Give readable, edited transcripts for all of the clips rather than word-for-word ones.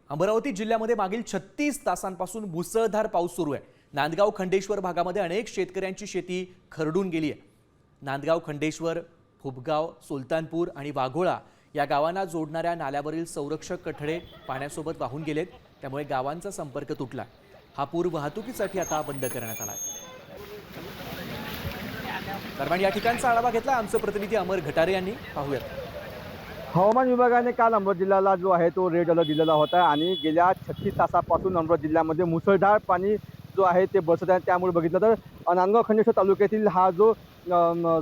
अमरावती जिल्ह्यामध्ये मागील 36 तासांपासून मुसळधार पाऊस सुरू आहे। नांदगाव खंडेश्वर भागामध्ये अनेक शेतकऱ्यांची शेती खरडून गेली आहे। नांदगाव खंडेश्वर, फुबगाव, सुलतानपूर आणि वाघोळा या गावांना जोडणाऱ्या नाल्यावरील संरक्षक कठडे पाण्यासोबत वाहून गेलेत, त्यामुळे गावांचा संपर्क तुटला। हा पूर वाहतुकीसाठी आता बंद करण्यात आला आहे। दरम्यान या ठिकाणचा आढावा घेतला आमचे प्रतिनिधी अमर घटारे यांनी। पाहूयात। हवामान विभागाने काल अमरावती जिल्ह्याला जो आहे तो रेड अलर्ट दिलेला होता आणि गेल्या 36 तासापासून अमरावती जिल्ह्यामध्ये मुसळधार पाणी जो आहे ते बसत आहे। त्यामुळे बघितलं तर नांदगाव खंडेश्वर तालुक्यातील हा जो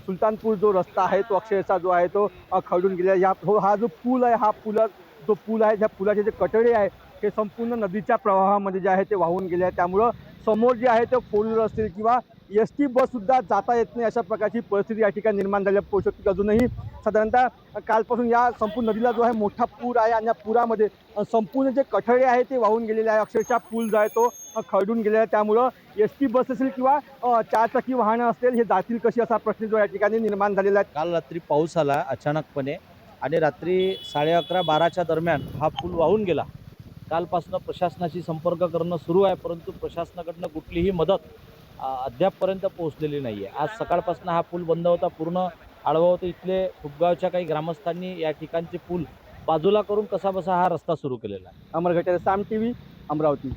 सुलतानपूर जो रस्ता आहे तो अक्षरशः जो आहे तो खरडून गेला। हा जो पूल आहे, हा पूल आहे, त्या पुलाचे जे कटडे आहे हे संपूर्ण नदीच्या प्रवाहामध्ये जे आहे ते वाहून गेले आहे। त्यामुळं समोर जे आहे ते फोर व्हीलर असतील किंवा एसटी बस सुद्धा जाता येत नाही, अशा प्रकारची परिस्थिती या ठिकाणी निर्माण झाली आहे। पोहोचू शकते अजूनही साधारणतः कालपासून या संपूर्ण नदीला जो आहे मोठा पूर आहे आणि या पुरामध्ये संपूर्ण जे कठडे आहे ते वाहून गेलेले आहे। अक्षरशः पूल जो आहे तो खरडून गेलेला आहे। त्यामुळं एसटी बस असेल किंवा चारचाकी वाहनं असतील, हे जातील कशी असा प्रश्न जो या ठिकाणी निर्माण झालेला आहे। काल रात्री पाऊस आला अचानकपणे आणि रात्री 11:30-12च्या दरम्यान हा पूल वाहून गेला। कालपासून प्रशासनाशी संपर्क करणं सुरू आहे, परंतु प्रशासनाकडनं कुठलीही मदत अद्यापपर्यंत पोहोचलेली नाही आहे। आज सकाळपासून हा पूल बंद होता, पूर्ण आडवा होता। इथले फुबगावच्या काही ग्रामस्थांनी या ठिकाणचे पूल बाजूला करून कसाबसा हा रस्ता सुरू केलेला आहे। अमर घटारे, साम टीव्ही, अमरावती।